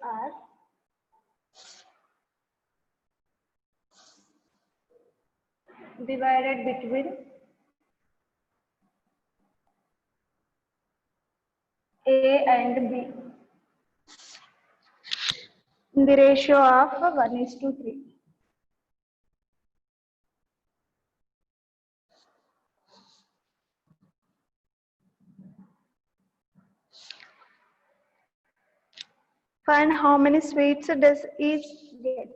are divided between A and B in the ratio of 1:3. Find how many sweets does each get.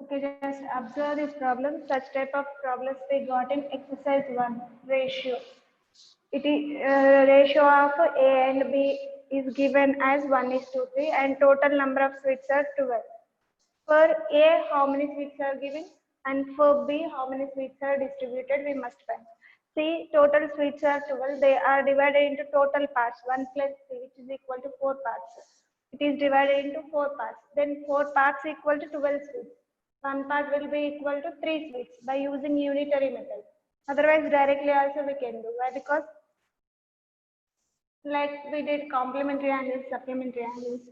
Okay, just observe this problem. Such type of problems we got in exercise 1, ratio. It is ratio of A and B is given as 1:3 and total number of sweets are 12. For A, how many sweets are given, and for B, how many sweets are distributed, we must find. See, total sweets are 12. They are divided into total parts. 1 plus 3, which is equal to 4 parts. It is divided into 4 parts. Then 4 parts equal to 12 sweets. One part will be equal to 3 sweets by using unitary method. Otherwise, directly also we can do. Why? Because like we did complementary angles, supplementary angles.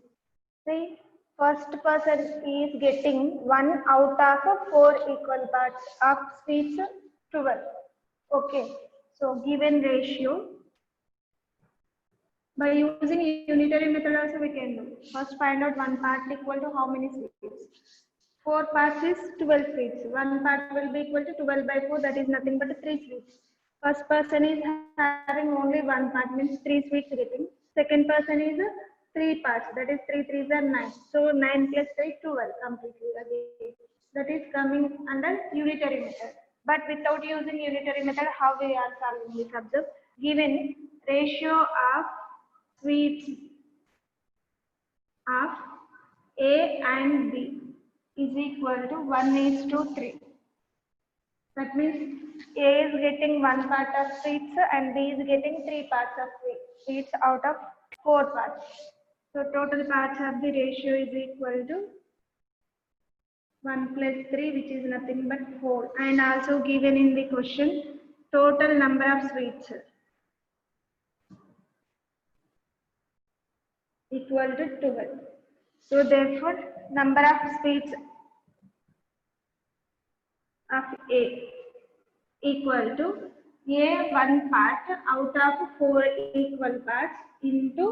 See, first person is getting 1 out of 4 equal parts of sweets 12. Okay, so given ratio, by using unitary method also we can do. First find out one part equal to how many sweets. 4 parts is 12 sweets. One part will be equal to 12 by 4, that is nothing but 3 sweets. First person is having only one part, means 3 sweets getting. Second person is 3 parts, that is 3 threes are 9. So 9 plus 3, 12 completely again. That is coming under unitary method. But without using unitary method, how we are solving this? Observe, given ratio of sweets of A and B is equal to 1:3. That means A is getting 1 part of sweets and B is getting 3 parts of sweets out of 4 parts. So total parts of the ratio is equal to 1 plus 3, which is nothing but 4. And also given in the question, total number of sweets equal to 12. So therefore, number of sweets of A equal to A 1 part out of 4 equal parts into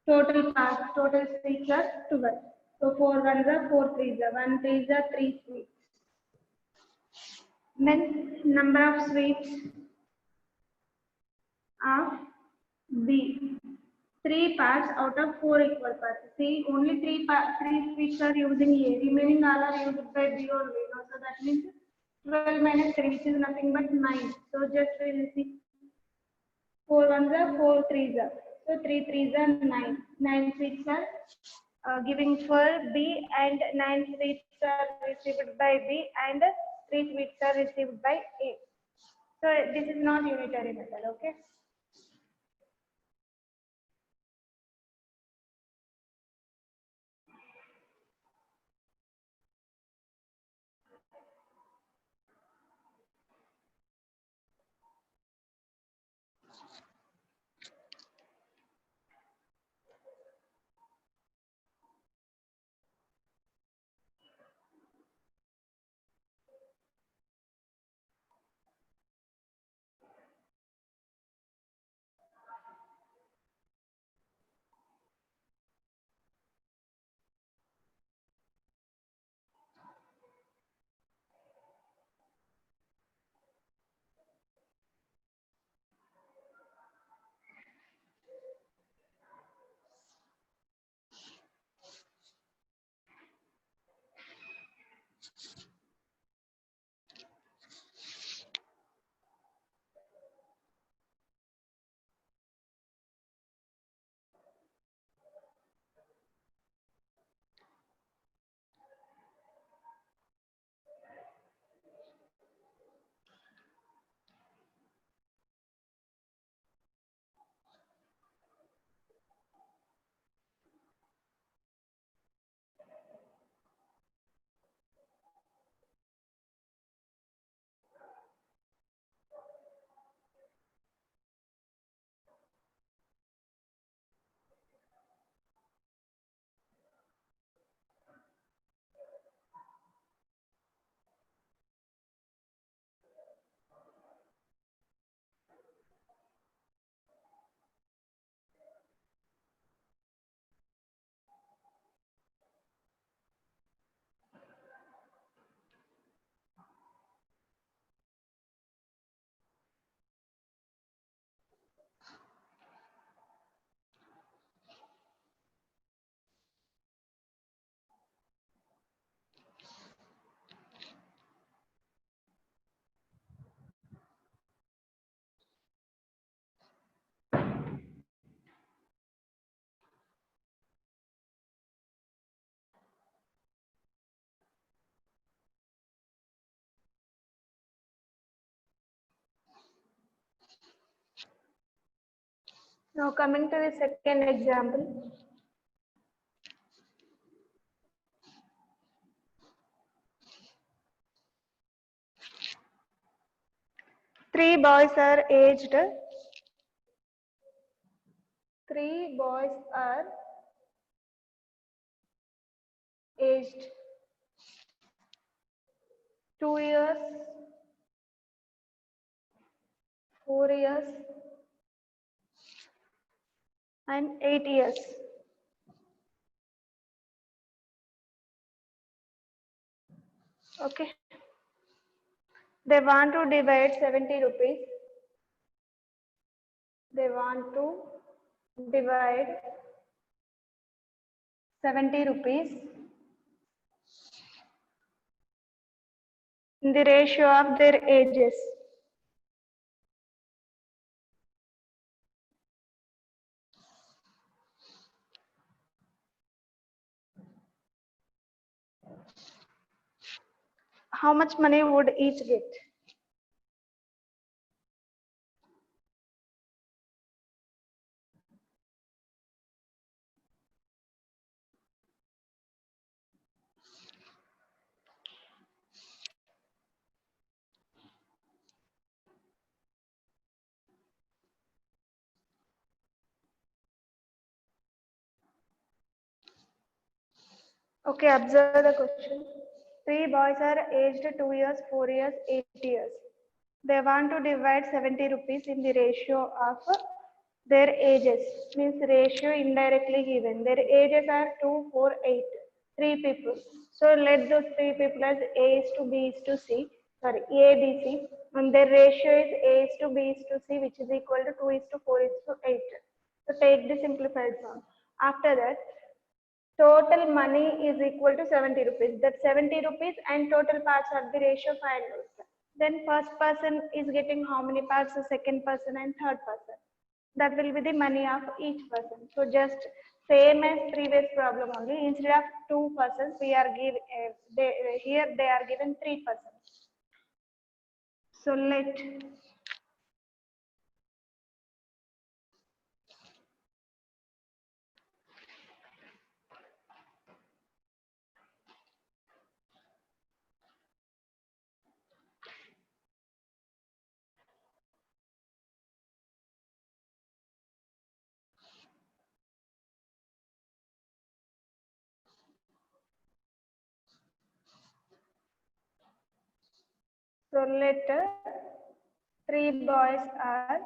total parts. Total sweets are 12. So 4 ones are 4 threes are 1 threes are 3 sweets. Then number of sweets of B. 3 parts out of 4 equal parts. See, only 3 sweets are using A. Remaining all are used by B only. So that means 12 minus 3, which is nothing but 9. So just we will see 4 ones are 4 threes are. So 3 threes are 9. 9 sweets are giving for B and 9 sweets are received by B and 3 sweets are received by A. So this is not unitary method, okay? Now coming to the second example. Three boys are aged 2 years, 4 years, and 8 years. Okay. They want to divide 70 rupees. They want to divide 70 rupees in the ratio of their ages. How much money would each get? Okay, observe the question. Three boys are aged 2 years, 4 years, 8 years. They want to divide 70 rupees in the ratio of their ages. Means ratio indirectly given. Their ages are 2, 4, 8. Three people. So let those three people as A is to B is to C. Sorry, A, B, C. And their ratio is A is to B is to C, which is equal to 2 is to 4 is to 8. So take the simplified form. After that, total money is equal to 70 rupees. That 70 rupees and total parts of the ratio find out. Then first person is getting how many parts, the second person and third person. That will be the money of each person. So just same as previous problem only. Instead of 2 persons, we are here they are given 3 persons. So let 3 boys are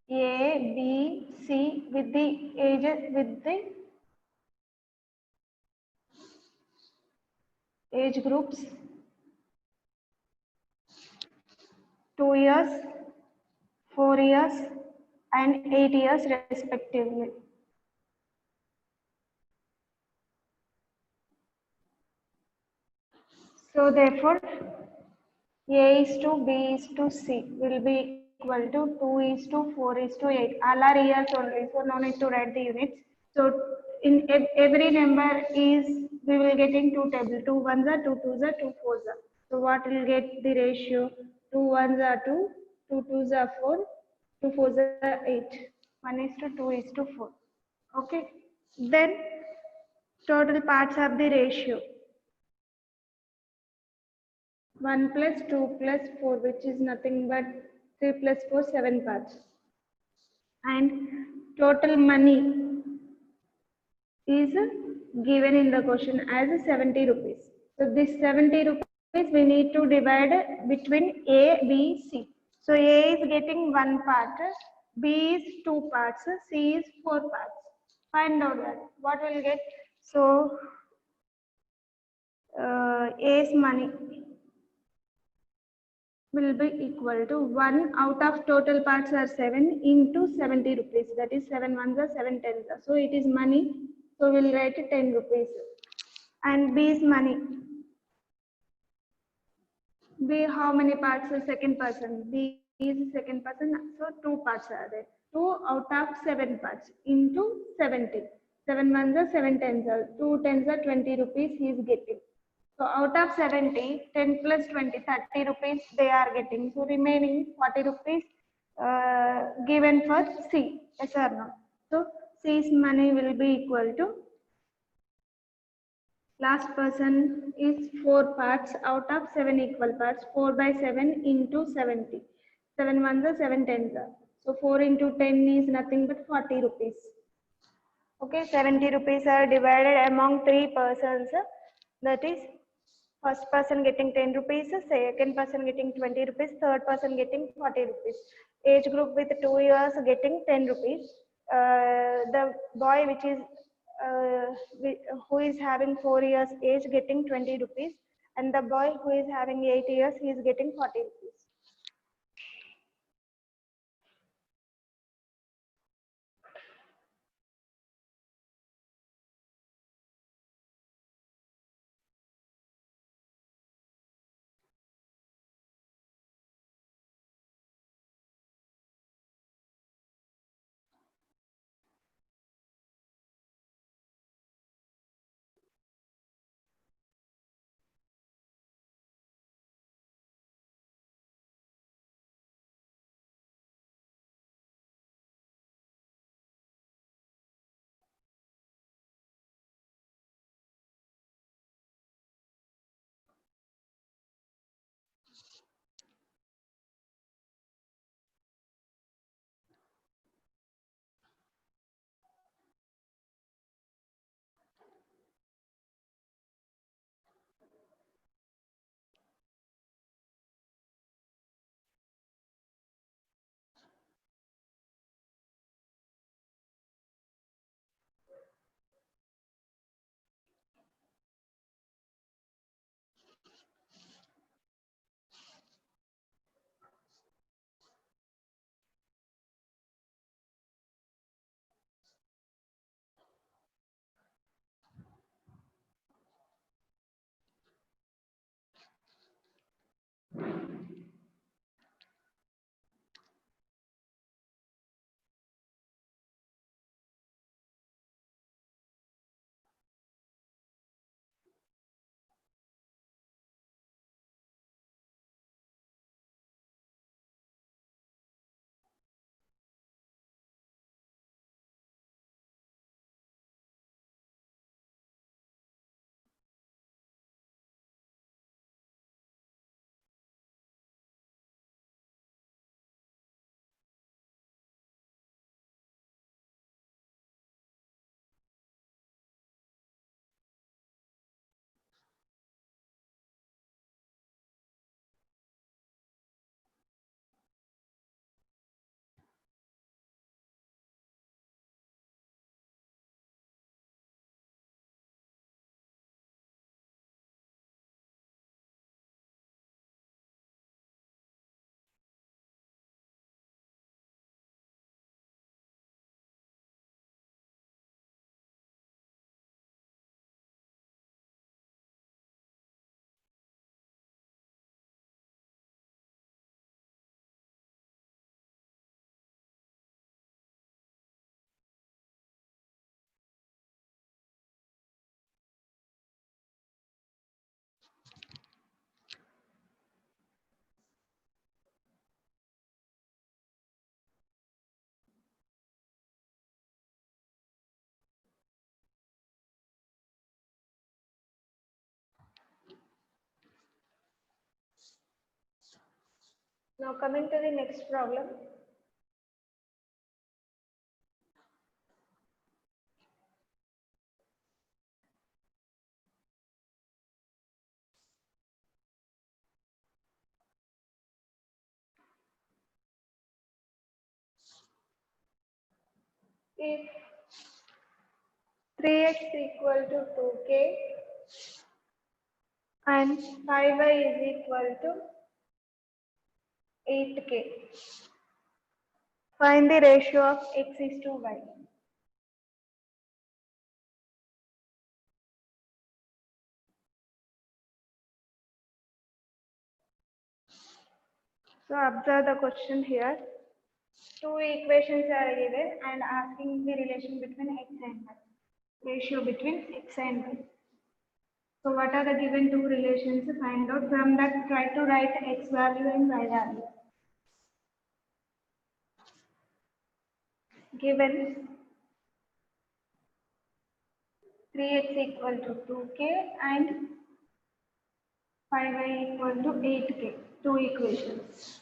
A, B, C with the age groups 2 years, 4 years, and 8 years respectively. So therefore, A is to B is to C will be equal to 2 is to 4 is to 8. All are years only, so no need to write the units. So in every number is, we will get in two tables, 2 ones are, 2 twos are, 2 fours are. So what will get the ratio? 2 ones are 2, 2 twos are 4, 2 fours are 8. 1 is to 2 is to 4. Okay. Then total parts of the ratio. 1 plus 2 plus 4, which is nothing but 3 plus 4, 7 parts. And total money is given in the question as 70 rupees. So this 70 rupees we need to divide between A, B, C. So A is getting 1 part, B is 2 parts, C is 4 parts. Find out that. What will get? So A's money will be equal to 1 out of total parts are 7 into 70 rupees. That is 7 ones are 7 tens are. So it is money. So we'll write 10 rupees. And B's money. B, how many parts? The second person. B is the second person. So 2 parts are there. 2 out of 7 parts into 70. 7 ones are 7 tens are. 2 tens are 20 rupees he is getting. So out of 70, 10 plus 20, 30 rupees they are getting. So remaining 40 rupees given for C. Yes or no? So C's money will be equal to, last person is 4 parts out of 7 equal parts. 4 by 7 into 70. 7 ones are 7 tens are. So 4 into 10 is nothing but 40 rupees. Okay, 70 rupees are divided among 3 persons. That is, first person getting 10 rupees, second person getting 20 rupees, third person getting 40 rupees. Age group with 2 years getting 10 rupees. The boy which is who is having 4 years age getting 20 rupees, and the boy who is having 8 years he is getting 40 rupees. Now coming to the next problem. If 3x equal to 2k and 5y is equal to 8k, find the ratio of x is to y. So observe the question here. Two equations are given and asking the relation between x and y. Ratio between x and y. So what are the given two relations? Find out from that. Try to write x value and y value. Given 3x equal to 2k and 5y equal to 8k. Two equations.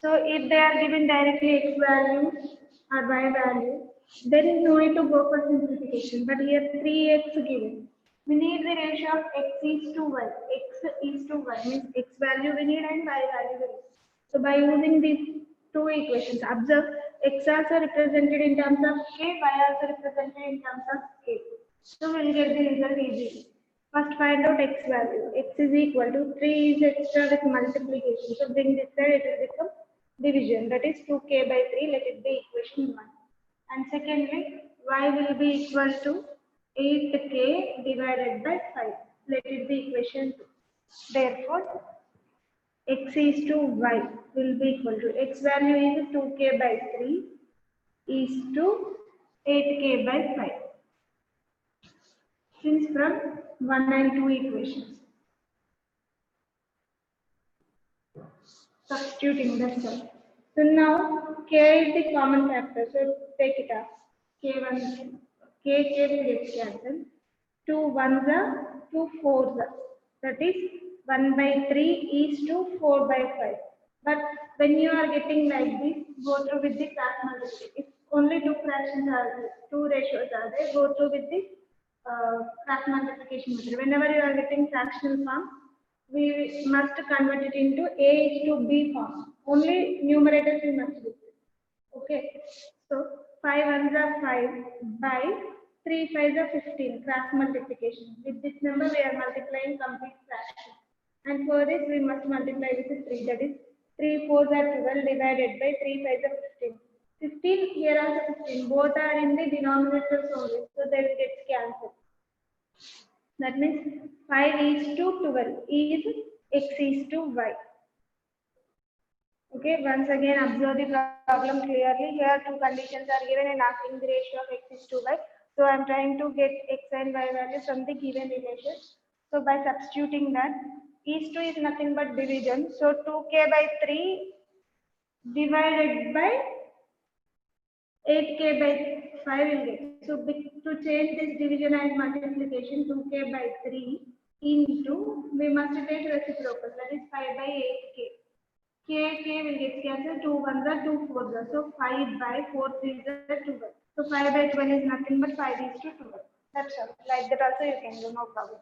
So if they are given directly x value or y value, there is no need to go for simplification. But here 3x given. We need the ratio of x is to y. X is to y means x value we need and y value we need. So by using these two equations, observe x also represented in terms of k, y also represented in terms of k. So we'll get the result easily. First find out x value. X is equal to 3 is extra with multiplication. So bring this side, it will become division. That is 2k by 3. Let it be equation 1. And secondly, y will be equal to 8k divided by 5. Let it be equation 2. Therefore, x is to y will be equal to x value is 2k by 3 is to 8k by 5. Since from 1 and 2 equations. Substituting, that's all. So now k is the common factor, so take it off. K1, k will get cancelled. 2 ones are 2 fours are. That is 1 by 3 is to 4 by 5. But when you are getting like this, go through with the cross multiplication. If only two fractions are there, two ratios are there, go through with the cross multiplication method. Whenever you are getting fractional form, we must convert it into A is to B form. Only numerators we must do. Okay. So 5 ones are 5 by 3 5s are 15. Cross multiplication. With this number we are multiplying complete fraction. And for this we must multiply with 3. That is 3 4s are 12 divided by 3 5s are 15. 15 here also 15. Both are in the denominators only. So they will get cancelled. That means 5 is to 12 is x is to y. Okay, once again observe the problem clearly. Here two conditions are given and asking the ratio of x is to y. So I am trying to get x and y values from the given relation. So by substituting that, is to is nothing but division. So 2k by 3 divided by 8k by 5 will get. So to change this division and multiplication, 2k by 3 into, we must take reciprocal, that is 5 by 8k. K will get cancelled, 2 ones are 2 fours are. So 5 by 4 threes are 12. So 5 by 12 is nothing but 5 is to 12. That's all. Like that also you can do, no problem.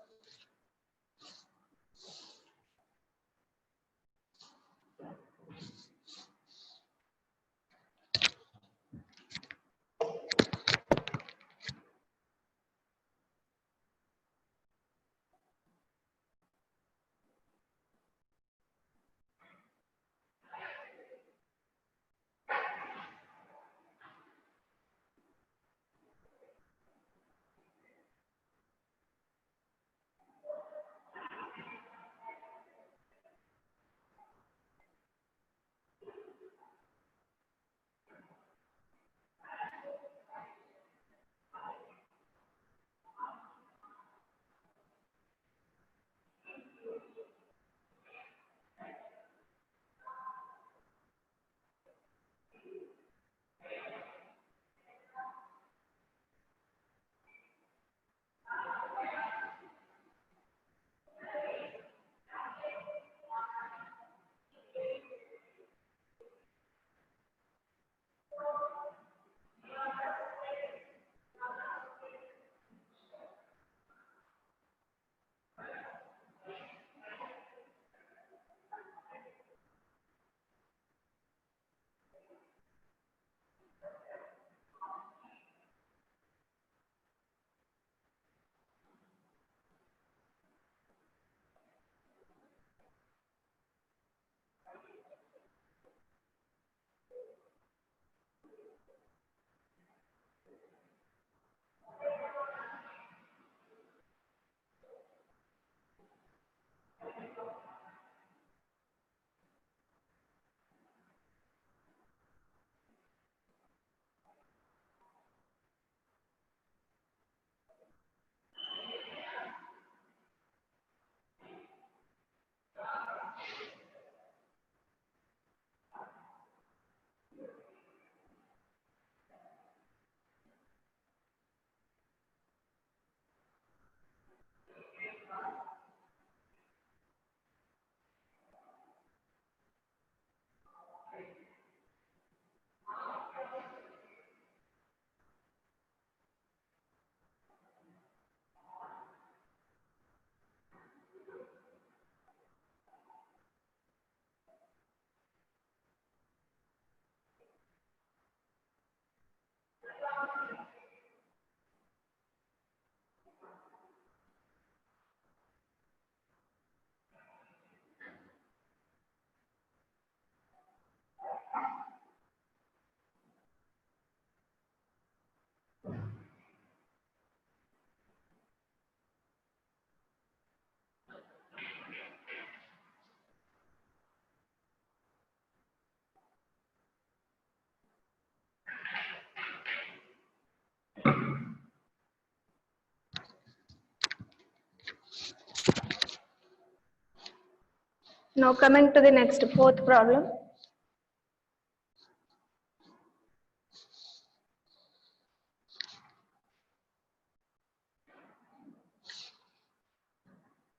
Now coming to the next fourth problem.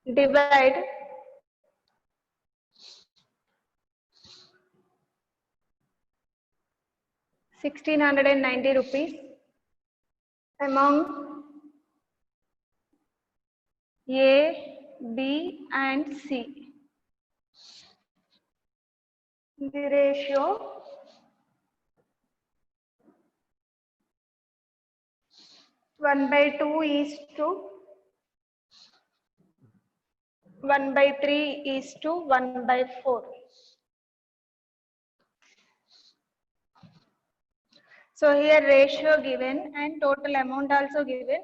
Divide 1690 rupees among A, B and C. The ratio 1/2 is to 1/3 is to 1/4. So here ratio given and total amount also given.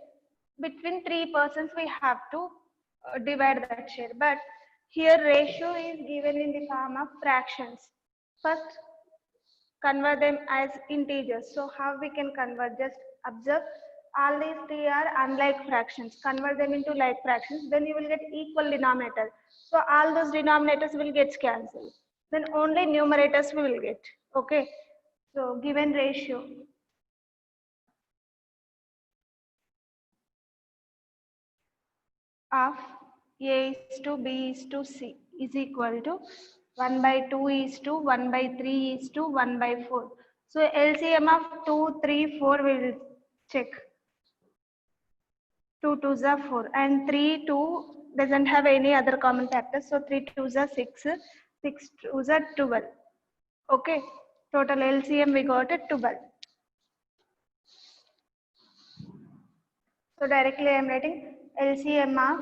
Between three persons we have to divide that share. But here ratio is given in the form of fractions. First convert them as integers. So how we can convert? Just observe, all these three are unlike fractions. Convert them into like fractions, then you will get equal denominator. So all those denominators will get cancelled. Then only numerators we will get. Okay. So given ratio of A is to B is to C is equal to 1/2 is to 1/3 is to 1/4. So LCM of 2, 3, 4 we will check. 2 2s are 4 and 3 2 doesn't have any other common factors. So 3 2s are 6, 6 2s are 12. Okay, total LCM we got it 12. So directly I am writing LCM of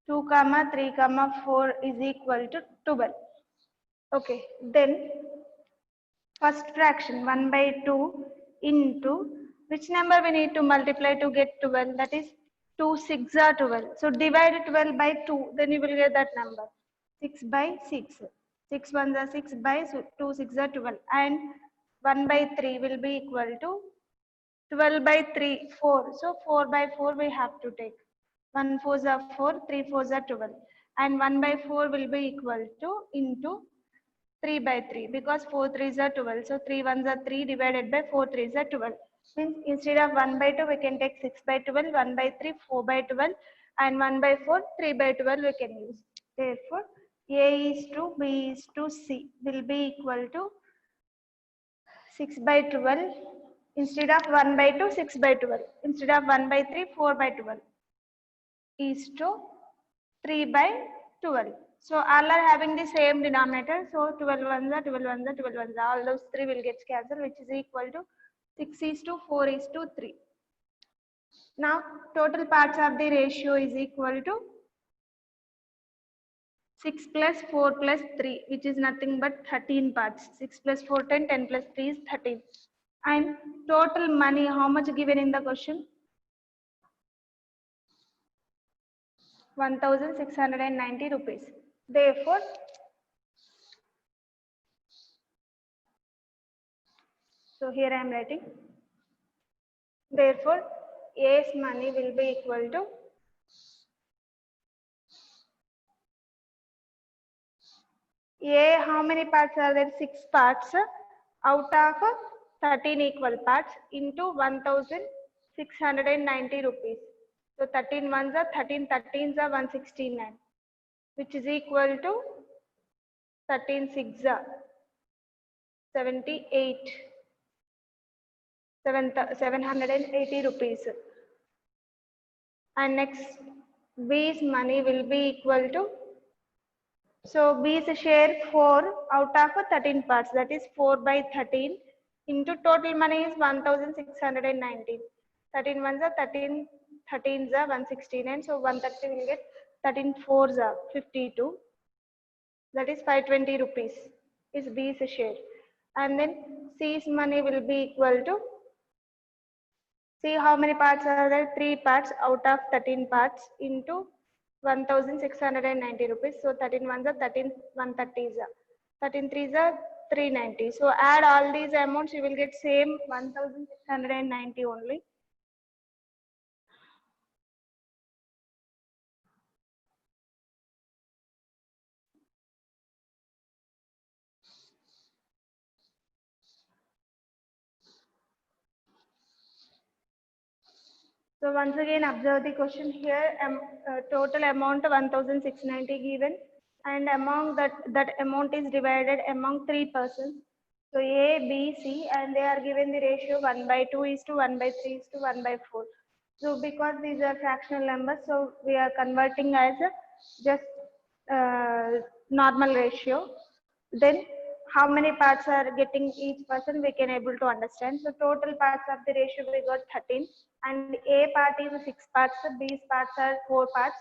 2 comma 3 comma 4 is equal to 12. Okay, then first fraction 1/2 into which number we need to multiply to get 12, that is 2 6 are 12. So divide 12 by 2, then you will get that number 6 by 6. 6 1s are 6 by 2 6 are 12 and 1/3 will be equal to 12/3 4. So 4/4 we have to take. 1 4s are 4, 3 4s are 12 and 1/4 will be equal to into 3/3 because 4 3s are 12. So 3 1s are 3 divided by 4 3s are 12. Means instead of 1/2 we can take 6/12, 1/3 4/12 and 1/4 3/12 we can use. Therefore A is to B is to C will be equal to 6/12 instead of 1/2 6/12 instead of 1/3 4/12 is to 3/12. So all are having the same denominator. So 12 ones are 12 ones are 12 ones are. All those three will get cancelled, which is equal to 6 is to 4 is to 3. Now total parts of the ratio is equal to 6 plus 4 plus 3, which is nothing but 13 parts. 6 plus 4 10, 10 plus 3 is 13. And total money, how much given in the question? 1690 rupees. Therefore, so here I am writing. Therefore, A's money will be equal to A. How many parts are there? 6 parts out of 13 equal parts into 1690 rupees. So 13 ones are 13, 13s are 169, which is equal to 13 6 are 78. 780 rupees. And next B's money will be equal to, so B's share 4 out of 13 parts, that is 4/13 into total money is 1619. 13 ones are 13, 13s are 169, so 130 will get 13 4s are 52, that is 520 rupees is B's share. And then C's money will be equal to, see how many parts are there? 3 parts out of 13 parts into 1690 rupees. So 13 ones are 13, 130s are 13 threes are 390. So add all these amounts, you will get same 1690 only. So once again observe the question here. Total amount 1690 given, and among that amount is divided among three persons. So A, B, C, and they are given the ratio 1/2 is to 1/3 is to 1/4. So because these are fractional numbers, so we are converting as a just normal ratio. Then how many parts are getting each person, we can able to understand. So total parts of the ratio we got 13, and A part is 6 parts, B's parts are 4 parts,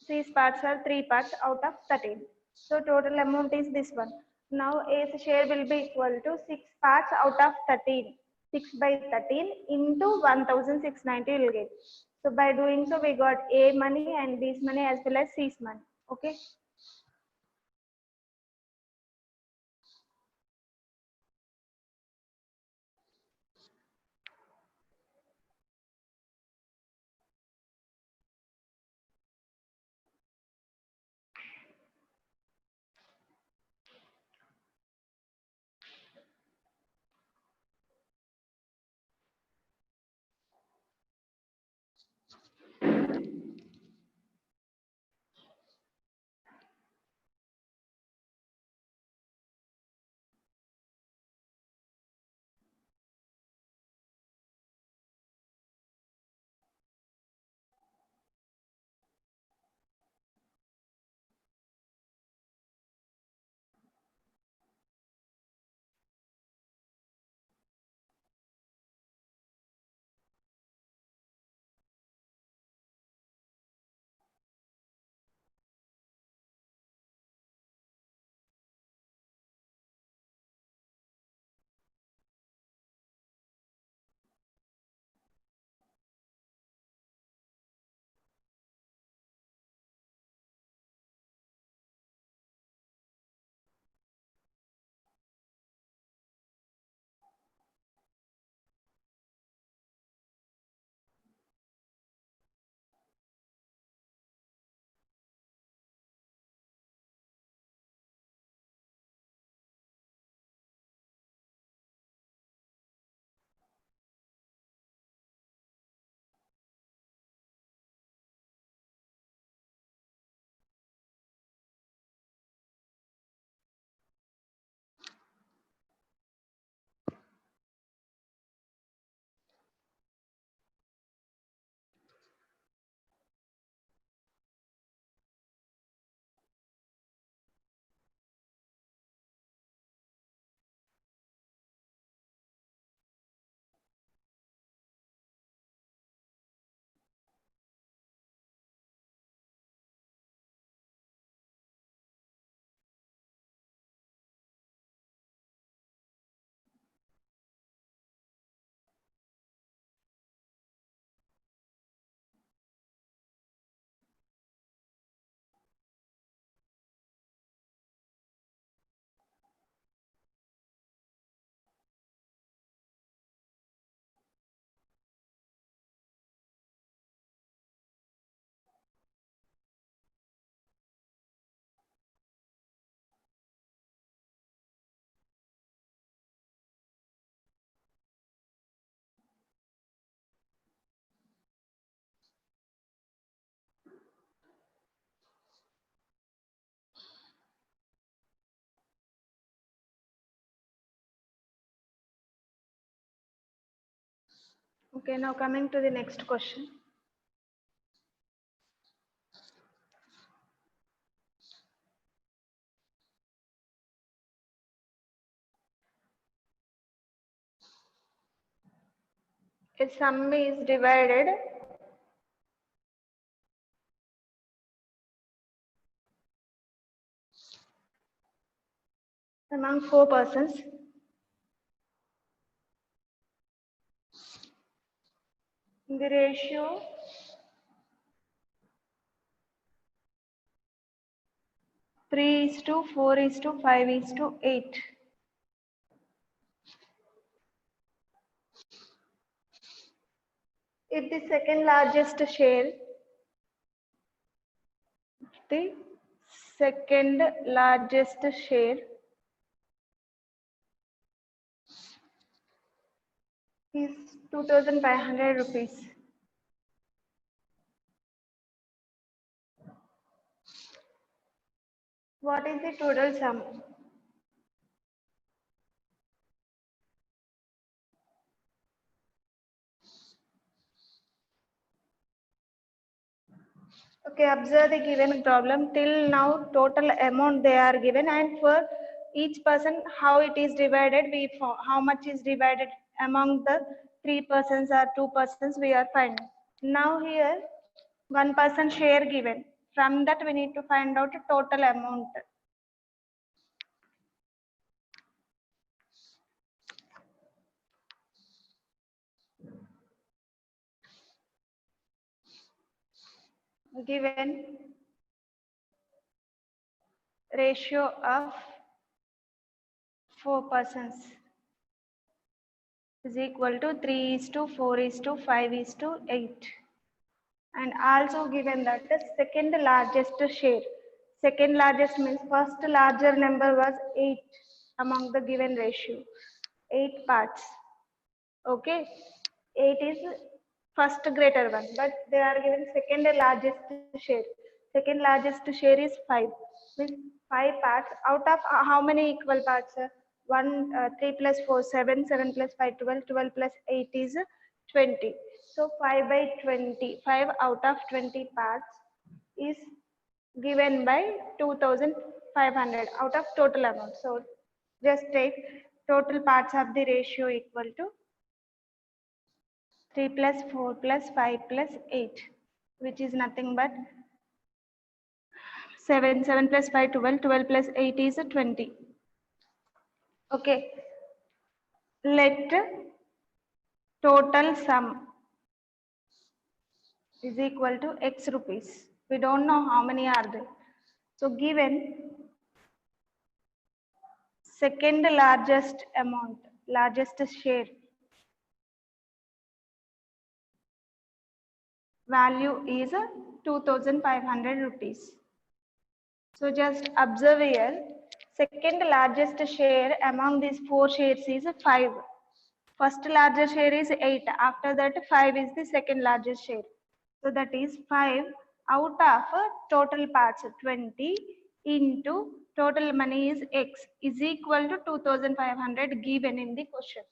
C's parts are 3 parts out of 13. So total amount is this one. Now A's share will be equal to 6 parts out of 13. 6/13 into 1690 will get. So by doing so, we got A money and B's money as well as C's money. Okay. Okay, now coming to the next question. A sum is divided among 4 persons. The ratio three is to 4 is to 5 is to 8. If the second largest share, the second largest share is 2500 rupees. What is the total sum? Okay, observe the given problem. Till now, total amount they are given, and for each person, how it is divided, how much is divided among the 3 persons or 2 persons, we are finding. Now here, 1 person share given. From that, we need to find out the total amount. Given ratio of 4 persons is equal to 3 is to 4 is to 5 is to 8. And also given that the second largest share. Second largest means first larger number was 8 among the given ratio. 8 parts. Okay. 8 is first greater one, but they are given second largest share. Second largest share is 5. Means 5 parts. Out of how many equal parts? 1, 3 plus 4, 7, 7 plus 5, 12, 12 plus 8 is 20. So 5 by 20, 5 out of 20 parts is given by 2500 out of total amount. So just take total parts of the ratio equal to 3 plus 4 plus 5 plus 8, which is nothing but 7, 7 plus 5, 12, 12 plus 8 is 20. Okay, let total sum is equal to X rupees. We don't know how many are there. So given second largest amount, largest share, value is 2500 rupees. So just observe here, second largest share among these 4 shares is 5. First largest share is 8. After that 5 is the second largest share. So that is 5 out of total parts 20 into total money is X is equal to 2500 given in the question.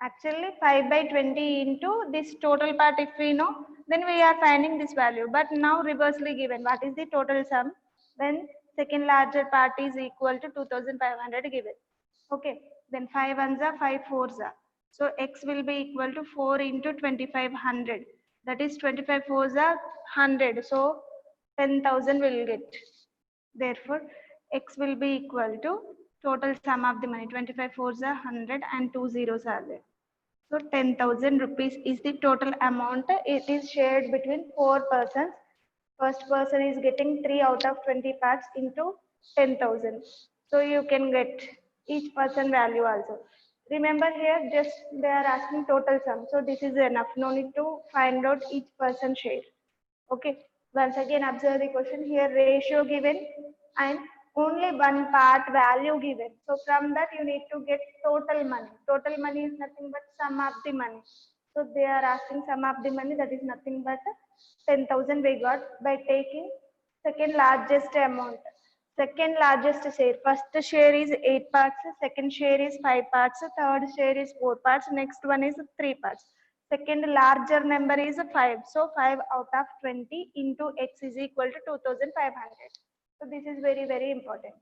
Actually 5 by 20 into this total part if we know, then we are finding this value. But now reversely given, what is the total sum? Then second larger part is equal to 2500 given. Okay, then 5 ones are 5 fours are. So X will be equal to 4 into 2500. That is 25 fours are 100. So 10,000 will get. Therefore, X will be equal to total sum of the money. 25 fours are 100 and 2 zeros are there. So 10,000 rupees is the total amount. It is shared between 4 persons. First person is getting 3 out of 20 parts into 10,000. So you can get each person value also. Remember here, just they are asking total sum. So this is enough. No need to find out each person share. Okay. Once again, observe the question here, ratio given and only one part value given. So from that you need to get total money. Total money is nothing but sum of the money. So they are asking sum of the money, that is nothing but 10,000 we got by taking second largest amount. Second largest share. First share is 8 parts, second share is 5 parts, third share is 4 parts, next one is 3 parts. Second larger number is 5. So 5 out of 20 into X is equal to 2500. So this is very, very important.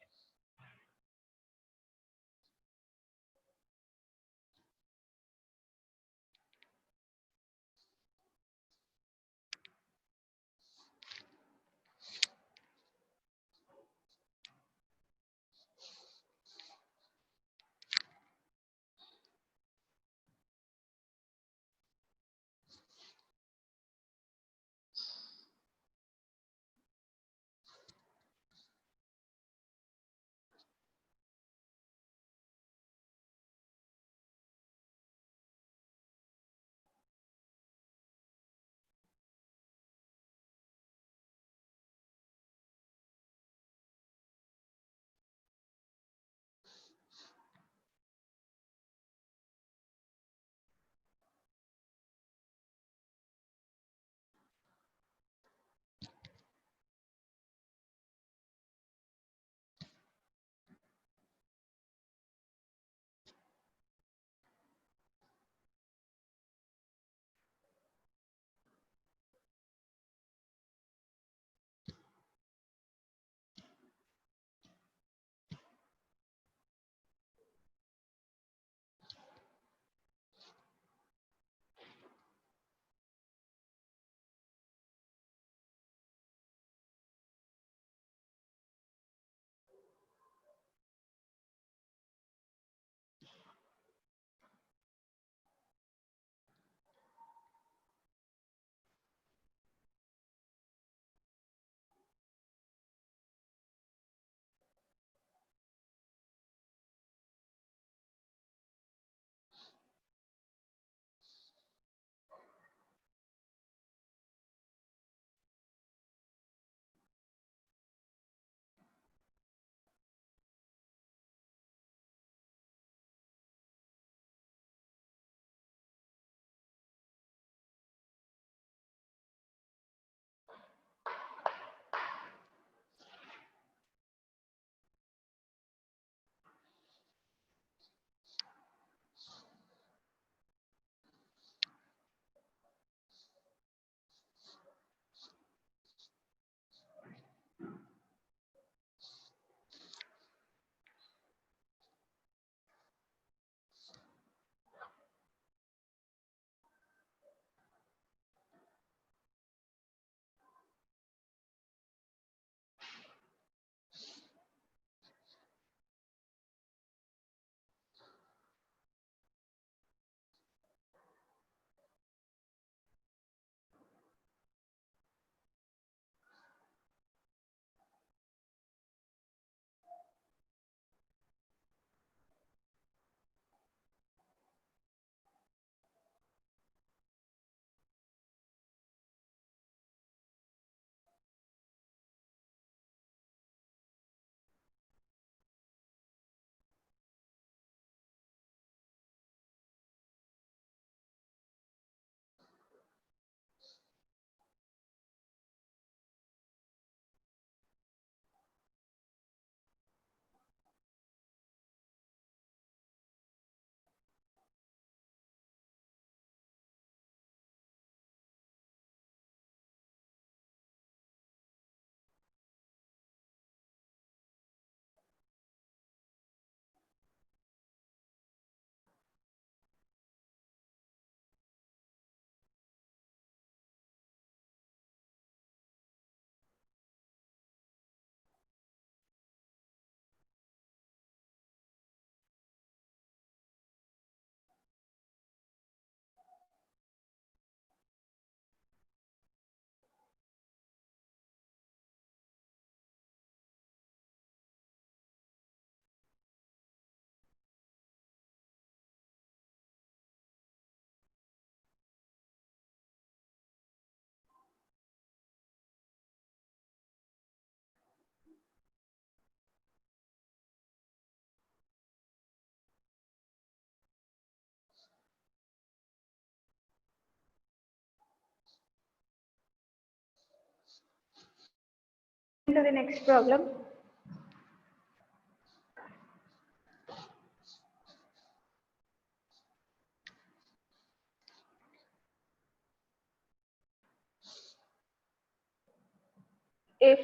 to the next problem. If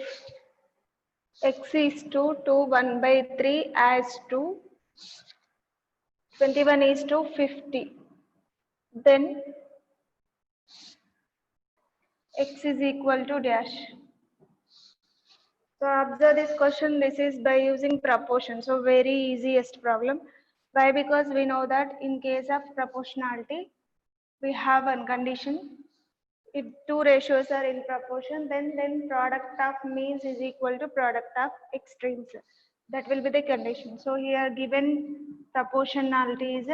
x is to 1 by 3 as to 21 is to 50, then x is equal to dash. So observe this question, this is by using proportion. So very easiest problem. Why? Because we know that in case of proportionality, we have one condition. If two ratios are in proportion, then product of means is equal to product of extremes. That will be the condition. So here given proportionality is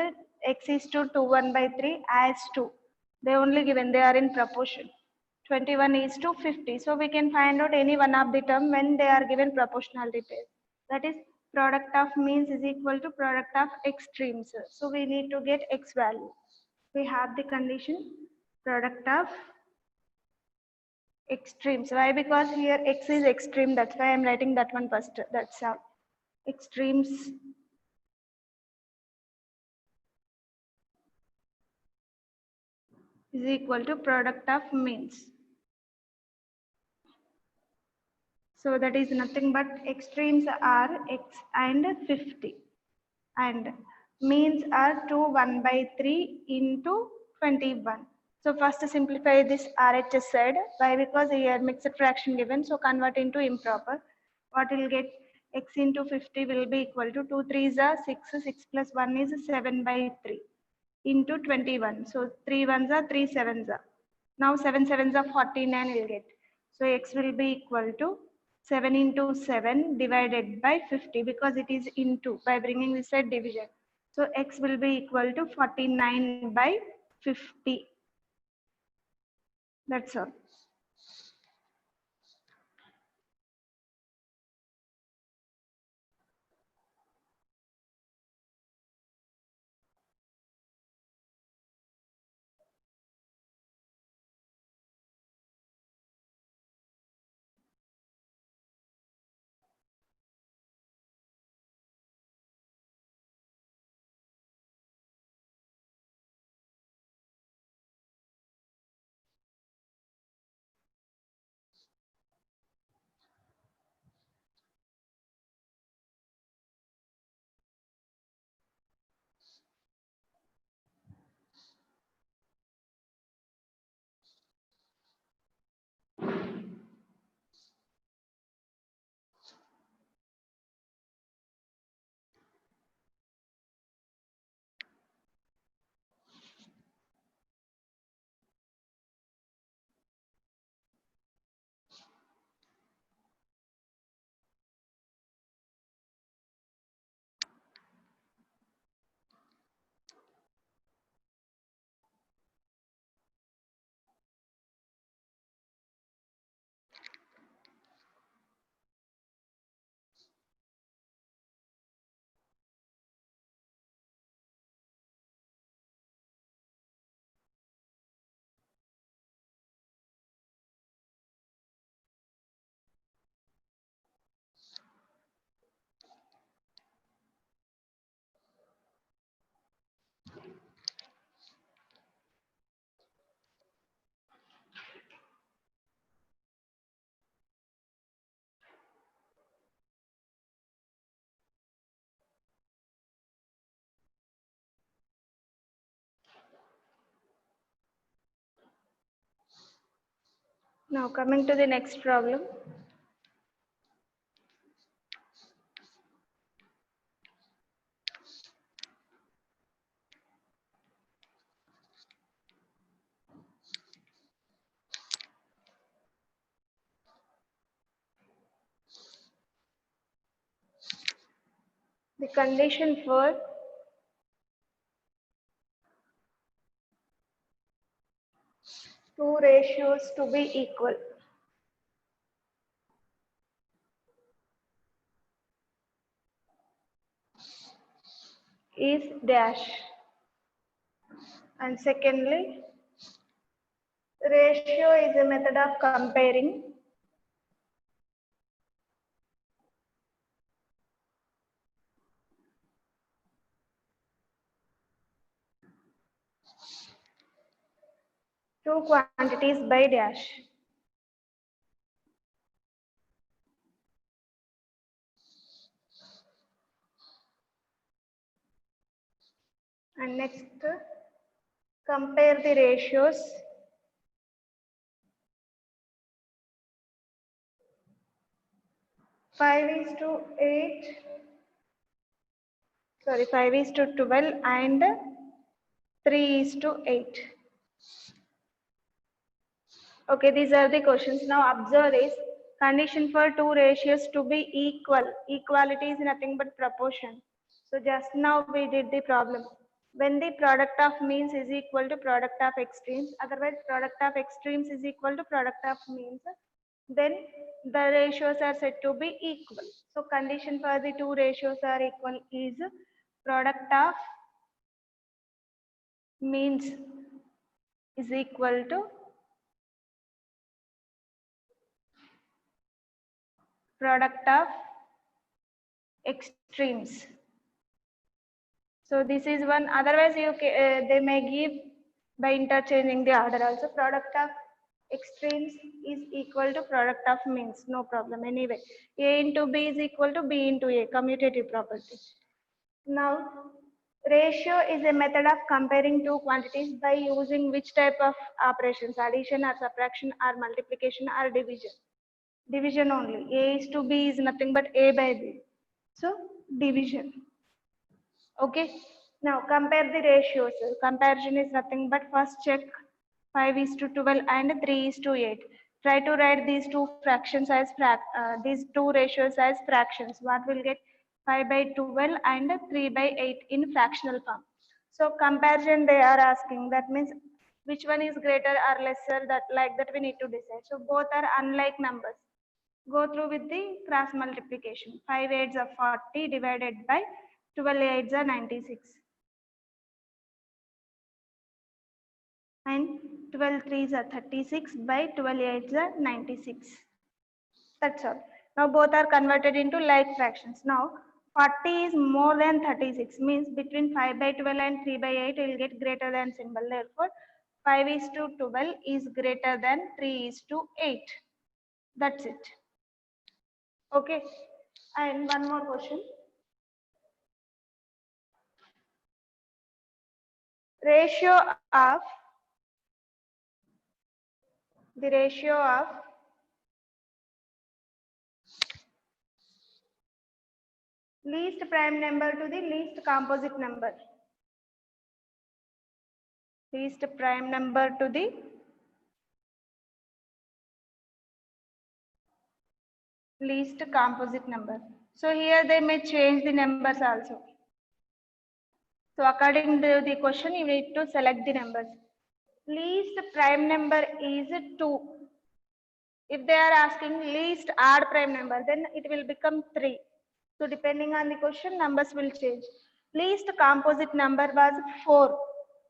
x is to 1 by 3 as 2. They only given, they are in proportion. 21 is to 50. So we can find out any one of the term when they are given proportionality pair. That is product of means is equal to product of extremes. So we need to get x value. We have the condition product of extremes. Why? Because here x is extreme. That's why I'm writing that one first. That's all. Extremes is equal to product of means. So that is nothing but extremes are x and 50 and means are 2 1 by 3 into 21. So first simplify this RHS side. Why? Because here mixed fraction given, so convert into improper. What will get x into 50 will be equal to 2 3s are 6, 6 plus 1 is 7 by 3 into 21. So 3 1s are 3 7s are. Now 7 7s are 49 will get. So x will be equal to 7 into 7 divided by 50 because it is into by bringing this side division. So x will be equal to 49 by 50. That's all. Now coming to the next problem. The condition for two ratios to be equal is dash. And secondly, ratio is a method of comparing two quantities by dash. And next, compare the ratios. Five is to 8. Sorry, 5 is to 12 and 3 is to 8. Okay, these are the questions. Now observe this. Condition for two ratios to be equal. Equality is nothing but proportion. So just now we did the problem. When the product of means is equal to product of extremes, otherwise product of extremes is equal to product of means, then the ratios are said to be equal. So condition for the two ratios are equal is product of means is equal to product of extremes. So this is one. Otherwise, they may give by interchanging the order also. Product of extremes is equal to product of means. No problem. Anyway, A into B is equal to B into A. Commutative property. Now, ratio is a method of comparing two quantities by using which type of operations? Addition or subtraction or multiplication or division? Division only. A is to B is nothing but A by B. So, division. Okay. Now, compare the ratios. Comparison is nothing but first check 5 is to 12 and 3 is to 8. Try to write these two fractions as these two ratios as fractions. What will get 5 by 12 and 3 by 8 in fractional form. So comparison they are asking. That means which one is greater or lesser, that like that we need to decide. So both are unlike numbers. Go through with the cross multiplication. 5 8s are 40 divided by 12 8s are 96. And 12 3s are 36 by 12 8s are 96. That's all. Now both are converted into like fractions. Now 40 is more than 36, means between 5 by 12 and 3 by 8 will get greater than symbol. Therefore 5 is to 12 is greater than 3 is to 8. That's it. Okay. And one more question. Ratio of least prime number to the least composite number. Least prime number to the least composite number. So here they may change the numbers also. So according to the question, you need to select the numbers. Least prime number is 2. If they are asking least odd prime number, then it will become 3. So depending on the question, numbers will change. Least composite number was 4.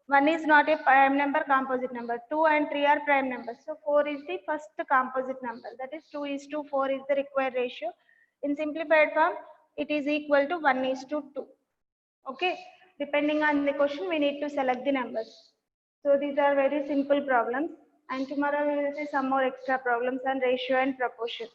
1 is not a prime number, composite number. 2 and 3 are prime numbers. So 4 is the first composite number. That is 2 is to 4 is the required ratio. In simplified form, it is equal to 1 is to 2. Okay. Depending on the question, we need to select the numbers. So these are very simple problems. And tomorrow we will see some more extra problems on ratio and proportion.